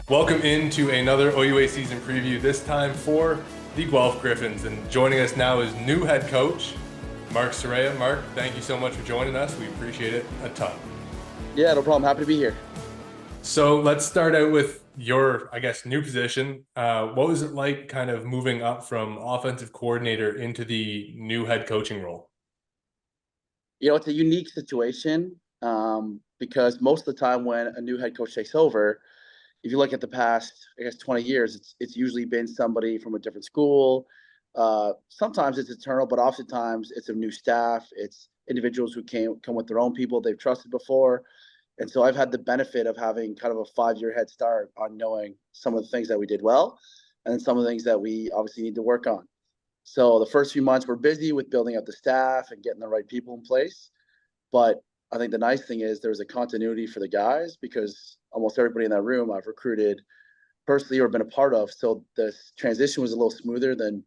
Welcome into another OUA season preview, this time for the Guelph Gryphons. And joining us now is new head coach, Surya. Mark, thank you so much for joining us. We appreciate it a ton. Yeah, no problem. Happy to be here. So let's start out with your, new position. What was it like kind of moving up from offensive coordinator into the new head coaching role? It's a unique situation because most of the time when a new head coach takes over, if you look at the past, 20 years, it's usually been somebody from a different school. Sometimes it's internal, but oftentimes it's a new staff. It's individuals who come with their own people they've trusted before. And so I've had the benefit of having kind of a 5-year head start on knowing some of the things that we did well and then some of the things that we obviously need to work on. So the first few months we're busy with building up the staff and getting the right people in place. But I think the nice thing is there's a continuity for the guys because almost everybody in that room I've recruited personally or been a part of. So the transition was a little smoother than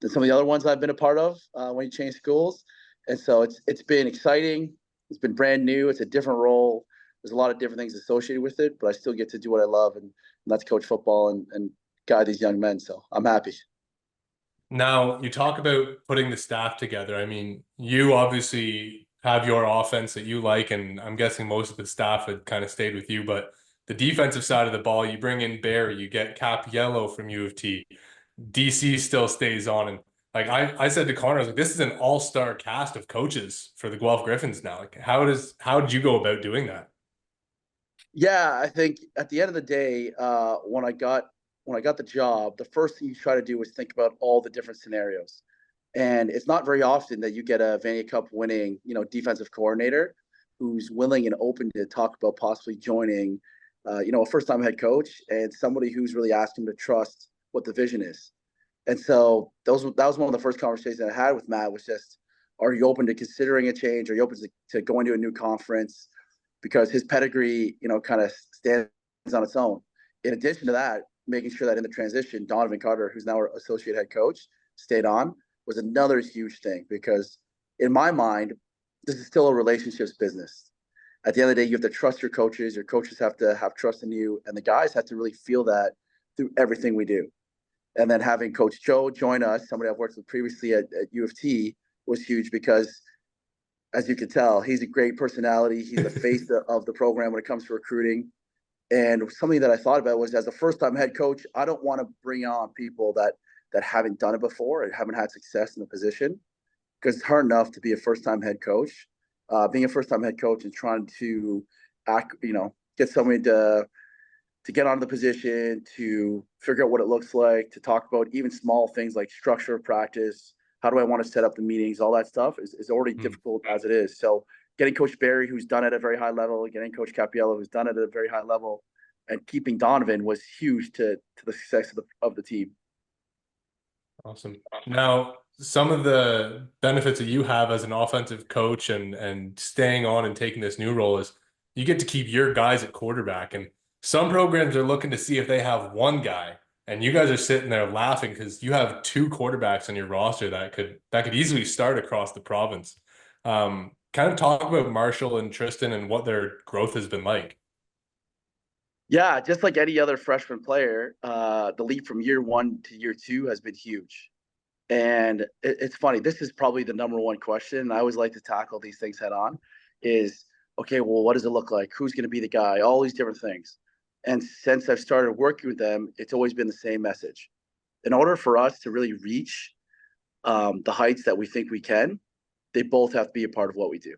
some of the other ones I've been a part of when you change schools. And so it's been exciting. It's been brand new. It's a different role. There's a lot of different things associated with it, but I still get to do what I love, and that's coach football and guide these young men. So I'm happy. Now, you talk about putting the staff together. I mean, you obviously have your offense that you like, and I'm guessing most of the staff had kind of stayed with you. But the defensive side of the ball, you bring in Barry, you get Cap Yellow from U of T. DC still stays on. And like I said to Connor, I was like, this is an all-star cast of coaches for the Guelph Gryphons now. Like, how did you go about doing that? Yeah, I think at the end of the day, when I got the job, the first thing you try to do is think about all the different scenarios. And it's not very often that you get a Vanier Cup winning, defensive coordinator who's willing and open to talk about possibly joining, a first-time head coach and somebody who's really asking to trust what the vision is. And so that was one of the first conversations I had with Matt was just, are you open to considering a change? Are you open to going to a new conference? Because his pedigree, kind of stands on its own. In addition to that, making sure that in the transition, Donovan Carter, who's now our associate head coach, stayed on was another huge thing because in my mind, this is still a relationships business. At the end of the day, you have to trust your coaches. Your coaches have to have trust in you, and the guys have to really feel that through everything we do. And then having Coach Joe join us, somebody I've worked with previously at U of T, was huge because as you can tell, he's a great personality. He's the face of the program when it comes to recruiting. And something that I thought about was as a first-time head coach, I don't want to bring on people that haven't done it before and haven't had success in the position because it's hard enough to be a first-time head coach. Being a first-time head coach and trying to get somebody to get onto the position, to figure out what it looks like, to talk about even small things like structure of practice, how do I want to set up the meetings, all that stuff is already difficult as it is. So getting Coach Barry, who's done it at a very high level, getting Coach Capiello, who's done it at a very high level, and keeping Donovan was huge to the success of the team. Awesome. Now, some of the benefits that you have as an offensive coach and staying on and taking this new role is you get to keep your guys at quarterback. And some programs are looking to see if they have one guy, and you guys are sitting there laughing because you have 2 quarterbacks on your roster that could easily start across the province. Kind of talk about Marshall and Tristan and what their growth has been like. Yeah, just like any other freshman player, the leap from year 1 to year 2 has been huge. And it's funny. This is probably the number one question. I always like to tackle these things head on is, okay, well, what does it look like? Who's going to be the guy? All these different things. And since I've started working with them, it's always been the same message. In order for us to really reach the heights that we think we can, they both have to be a part of what we do.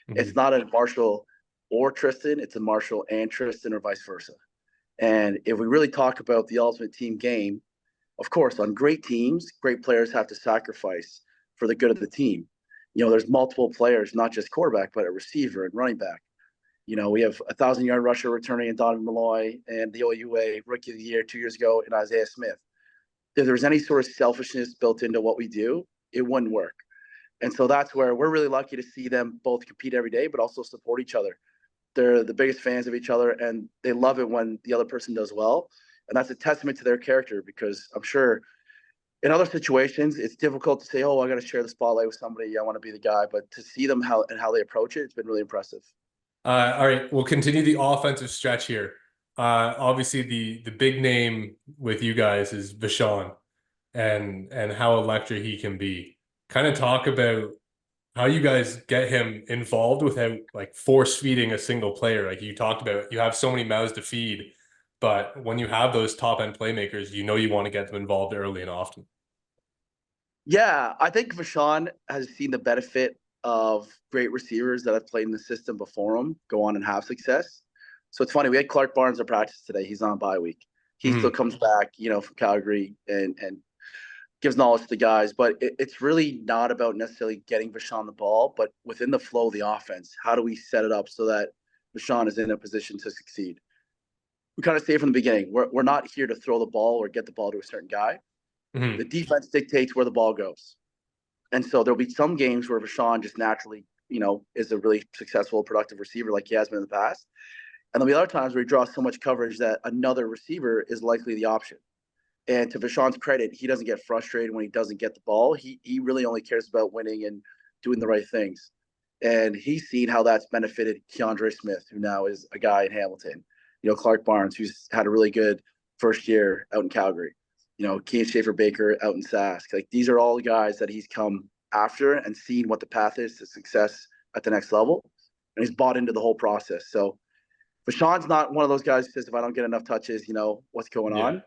It's not a Marshall or Tristan. It's a Marshall and Tristan or vice versa. And if we really talk about the ultimate team game, of course, on great teams, great players have to sacrifice for the good of the team. There's multiple players, not just quarterback, but a receiver and running back. We have a 1,000-yard rusher returning in Donovan Malloy and the OUA Rookie of the Year 2 years ago in Isaiah Smith. If there was any sort of selfishness built into what we do, it wouldn't work. And so that's where we're really lucky to see them both compete every day, but also support each other. They're the biggest fans of each other, and they love it when the other person does well. And that's a testament to their character because I'm sure in other situations, it's difficult to say, oh, I got to share the spotlight with somebody. I want to be the guy. But to see them how they approach it, it's been really impressive. All right, we'll continue the offensive stretch here. Obviously the big name with you guys is Vashon and how electric he can be. Kind of talk about how you guys get him involved without like force feeding a single player. Like you talked about, you have so many mouths to feed, but when you have those top end playmakers, you know you want to get them involved early and often. Yeah, I think Vashon has seen the benefit of great receivers that have played in the system before him go on and have success. So it's funny, we had Clark Barnes at practice today. He's on bye week. He still Mhm. comes back, from Calgary and gives knowledge to the guys. But it's really not about necessarily getting Vashon the ball, but within the flow of the offense, how do we set it up so that Vashon is in a position to succeed? We kind of say from the beginning, we're not here to throw the ball or get the ball to a certain guy. The Mhm. defense dictates where the ball goes. And so there'll be some games where Vashon just naturally, is a really successful, productive receiver like he has been in the past. And there'll be other times where he draws so much coverage that another receiver is likely the option. And to Vashon's credit, he doesn't get frustrated when he doesn't get the ball. He really only cares about winning and doing the right things. And he's seen how that's benefited Keandre Smith, who now is a guy in Hamilton. Clark Barnes, who's had a really good first year out in Calgary. Kean Schaefer Baker out in Sask. Like these are all the guys that he's come after and seen what the path is to success at the next level. And he's bought into the whole process. So Vashon's not one of those guys who says, if I don't get enough touches, what's going Yeah. on?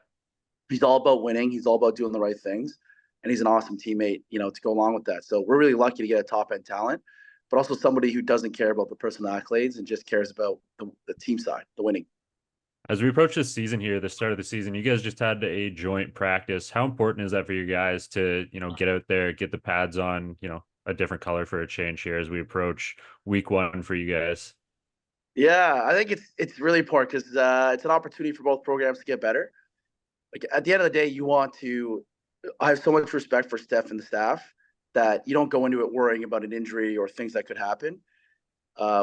He's all about winning. He's all about doing the right things. And he's an awesome teammate, to go along with that. So we're really lucky to get a top end talent, but also somebody who doesn't care about the personal accolades and just cares about the team side, the winning. As we approach this season here, the start of the season, you guys just had a joint practice. How important is that for you guys to, get out there, get the pads on, a different color for a change here as we approach week one for you guys? Yeah, I think it's really important because it's an opportunity for both programs to get better. Like at the end of the day, you want to. I have so much respect for Steph and the staff that you don't go into it worrying about an injury or things that could happen.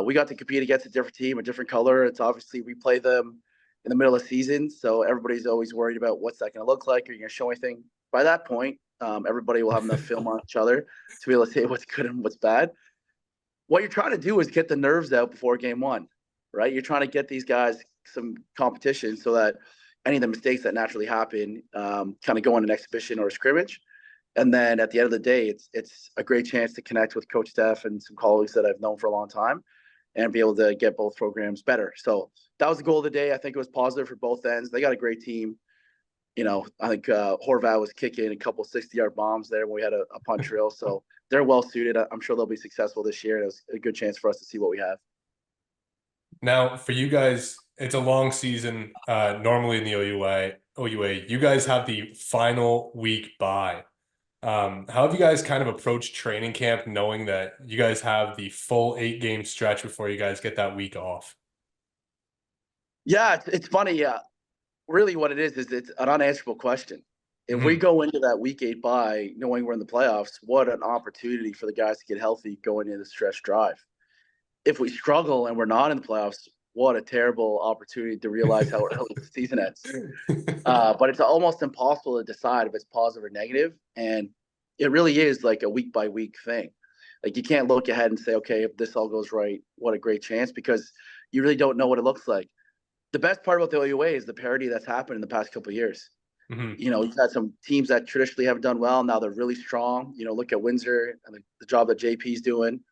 We got to compete against a different team, a different color. It's obviously we play them in the middle of the season, so everybody's always worried about what's that going to look like. Are you going to show anything? By that point, everybody will have enough film on each other to be able to say what's good and what's bad. What you're trying to do is get the nerves out before game one, right? You're trying to get these guys some competition so that any of the mistakes that naturally happen kind of go in an exhibition or a scrimmage. And then at the end of the day, it's a great chance to connect with Coach Steph and some colleagues that I've known for a long time and be able to get both programs better. So that was the goal of the day. I think it was positive for both ends. They got a great team. I think Horvat was kicking a couple 60-yard bombs there when we had a punt drill. So they're well suited. I'm sure they'll be successful this year. And it was a good chance for us to see what we have. Now, for you guys, it's a long season. Normally in the OUA, you guys have the final week bye. How have you guys kind of approached training camp, knowing that you guys have the full 8 game stretch before you guys get that week off? Yeah, it's funny. Yeah, really what it is it's an unanswerable question. If we Mhm. go into that week 8 bye knowing we're in the playoffs, what an opportunity for the guys to get healthy going into the stretch drive. If we struggle and we're not in the playoffs, what a terrible opportunity to realize how early the season ends. But it's almost impossible to decide if it's positive or negative, and it really is like a week by week thing. Like you can't look ahead and say, okay, if this all goes right, what a great chance, because you really don't know what it looks like. The best part about the OUA is the parity that's happened in the past couple of years. Mhm. You've had some teams that traditionally haven't done well. Now they're really strong. Look at Windsor and the job that JP's doing.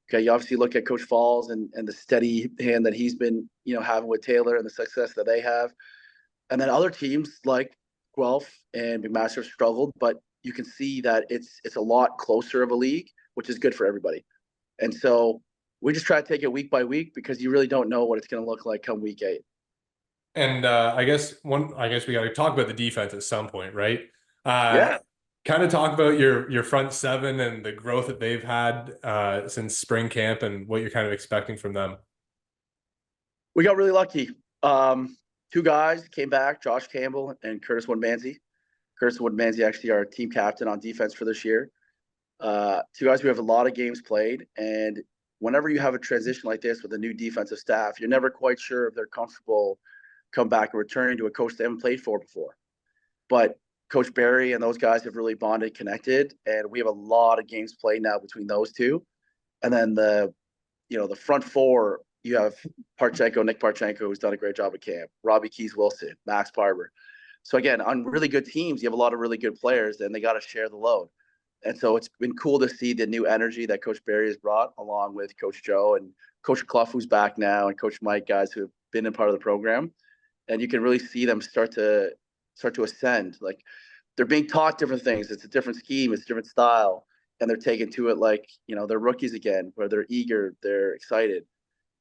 Okay, you obviously look at Coach Falls and the steady hand that he's been, having with Taylor and the success that they have. And then other teams like Guelph and McMaster have struggled, but you can see that it's a lot closer of a league, which is good for everybody. And so we just try to take it week by week because you really don't know what it's going to look like come week 8. And I guess we got to talk about the defense at some point, right? Yeah, Kind of talk about your front seven and the growth that they've had since spring camp and what you're kind of expecting from them. we got really lucky. Two guys came back, Josh Campbell and Curtis Woodmansey. Curtis Woodmansey actually our team captain on defense for this year. Two guys who have a lot of games played, and whenever you have a transition like this with a new defensive staff, you're never quite sure if they're comfortable come back and returning to a coach they haven't played for before. But Coach Barry and those guys have really bonded, connected, and we have a lot of games played now between those two. And then the front four You have Nick Parchenko, who's done a great job at camp. Robbie Keys-Wilson, Max Barber. So again, on really good teams, you have a lot of really good players, and they got to share the load. And so it's been cool to see the new energy that Coach Barry has brought, along with Coach Joe and Coach Clough, who's back now, and Coach Mike, guys who have been a part of the program. And you can really see them start to ascend. Like, they're being taught different things. It's a different scheme, it's a different style, and they're taking to it like, they're rookies again, where they're eager, they're excited.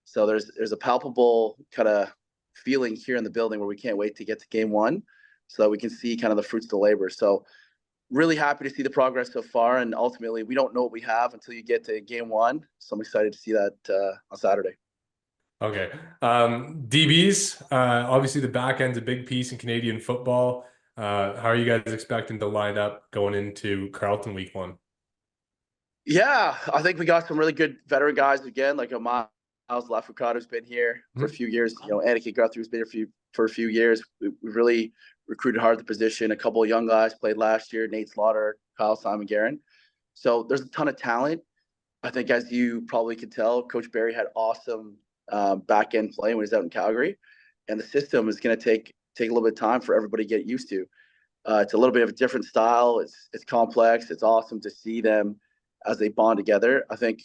So there's a palpable kind of feeling here in the building where we can't wait to get to game one, so that we can see kind of the fruits of the labor. So really happy to see the progress so far, and ultimately we don't know what we have until you get to game one. So I'm excited to see that on Saturday. Okay. DBs, obviously the back end's a big piece in Canadian football. How are you guys expecting to line up going into Carlton week 1? Yeah, I think we got some really good veteran guys again, like Miles Lafoucault, who's been here for a few years. Anakin Guthrie's been here for a few years. We really recruited hard at the position. A couple of young guys played last year, Nate Slaughter, Kyle Simon-Guerin. So there's a ton of talent. I think, as you probably could tell, Coach Barry had awesome back end play when he was out in Calgary, and the system is going to take a little bit of time for everybody to get used to. It's a little bit of a different style. It's complex. It's awesome to see them as they bond together. I think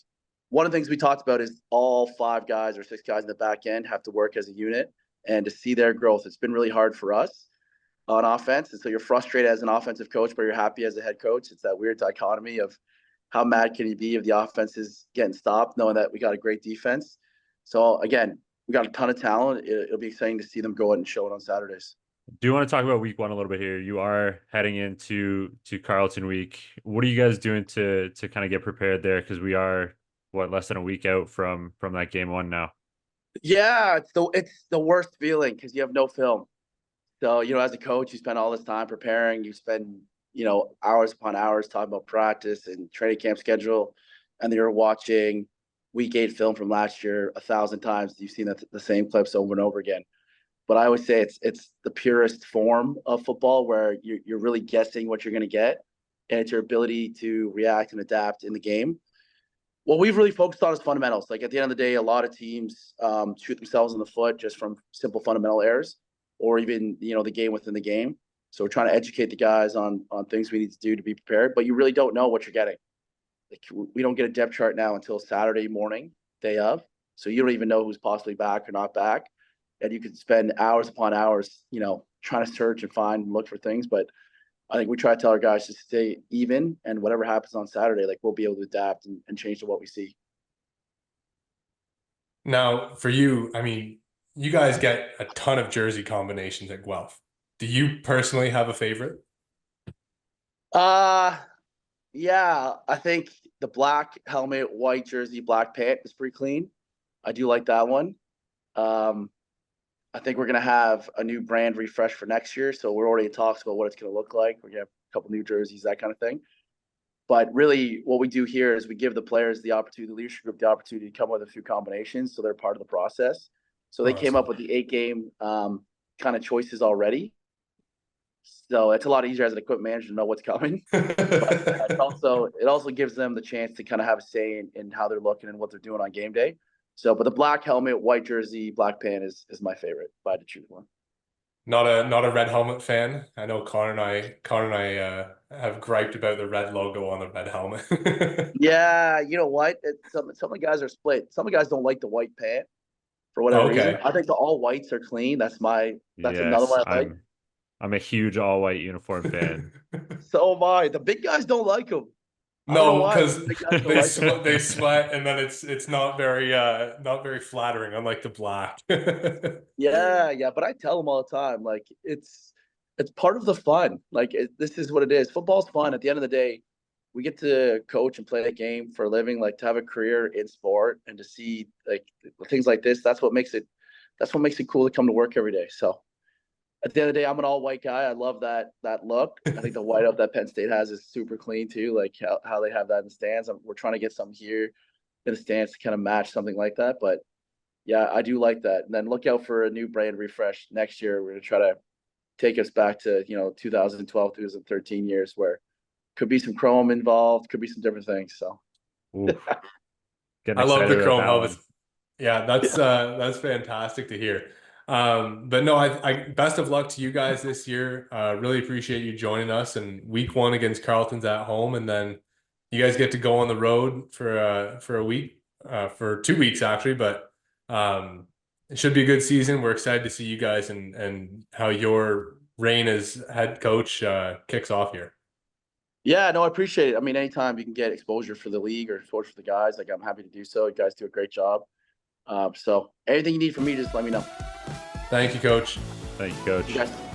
one of the things we talked about is all 5 guys or 6 guys in the back end have to work as a unit, and to see their growth, it's been really hard for us on offense. And so you're frustrated as an offensive coach, but you're happy as a head coach. It's that weird dichotomy of how mad can you be if the offense is getting stopped, knowing that we got a great defense. So again, we got a ton of talent. It'll be exciting to see them go out and show it on Saturdays. Do you want to talk about week 1 a little bit here? You are heading into Carlton week. What are you guys doing to kind of get prepared there? Because we are less than a week out from that game 1 now. Yeah, it's the worst feeling because you have no film. So, as a coach, you spend all this time preparing. You spend, hours upon hours talking about practice and training camp schedule. And then you're watching week 8 film from last year 1,000 times. You've seen the same clips over and over again. But I always say it's the purest form of football, where you're really guessing what you're going to get. And it's your ability to react and adapt in the game. What we've really focused on is fundamentals. Like, at the end of the day, a lot of teams shoot themselves in the foot just from simple fundamental errors, or even, the game within the game. So we're trying to educate the guys on things we need to do to be prepared, but you really don't know what you're getting. Like, we don't get a depth chart now until Saturday morning, day of. So you don't even know who's possibly back or not back. And you could spend hours upon hours, trying to search and find and look for things. But I think we try to tell our guys to stay even, and whatever happens on Saturday, like, we'll be able to adapt and change to what we see. Now, for you, I mean, you guys get a ton of jersey combinations at Guelph. Do you personally have a favorite? Yeah, I think the black helmet, white jersey, black pant is pretty clean. I do like that one. I think we're gonna have a new brand refresh for next year, so we're already in talks about what it's gonna look like. We're gonna have a couple new jerseys, that kind of thing. But really, what we do here is we give the players the opportunity, the leadership group, the opportunity to come up with a few combinations, so they're part of the process. So they came up with the 8-game kind of choices already. So it's a lot easier as an equipment manager to know what's coming. But it also gives them the chance to kind of have a say in how they're looking and what they're doing on game day. So, but the black helmet, white jersey, black pant is my favorite, if I had to choose one. Not a red helmet fan. I know Connor and I have griped about the red logo on the red helmet. Yeah, you know what? Some of the guys are split. Some of the guys don't like the white pant for whatever reason. I think the all whites are clean. That's another one I like. I'm a huge all white uniform fan. So am I. The big guys don't like them. No, because they sweat, and then it's not very flattering, unlike the black. Yeah, but I tell them all the time, like, it's part of the fun. Like, this is what it is. Football's fun. At the end of the day, we get to coach and play the game for a living. Like, to have a career in sport and to see like things like this, that's what makes it cool to come to work every day. So at the end of the day, I'm an all white guy. I love that look. I think the white up that Penn State has is super clean too. Like how they have that in the stands. We're trying to get something here in the stands to kind of match something like that. But yeah, I do like that. And then look out for a new brand refresh next year. We're gonna try to take us back to 2012, 2013 years, where could be some chrome involved, could be some different things. So I love the chrome helmets. Yeah, that's fantastic to hear. But no, I best of luck to you guys this year. Really appreciate you joining us. And week 1 against Carlton's at home, and then you guys get to go on the road for a week, for 2 weeks actually. But it should be a good season. We're excited to see you guys and how your reign as head coach kicks off here. Yeah, no, I appreciate it. I mean, anytime you can get exposure for the league or exposure for the guys, like I'm happy to do so. You guys do a great job. So anything you need from me, just let me know. Thank you, Coach. Thank you, Coach. You guys.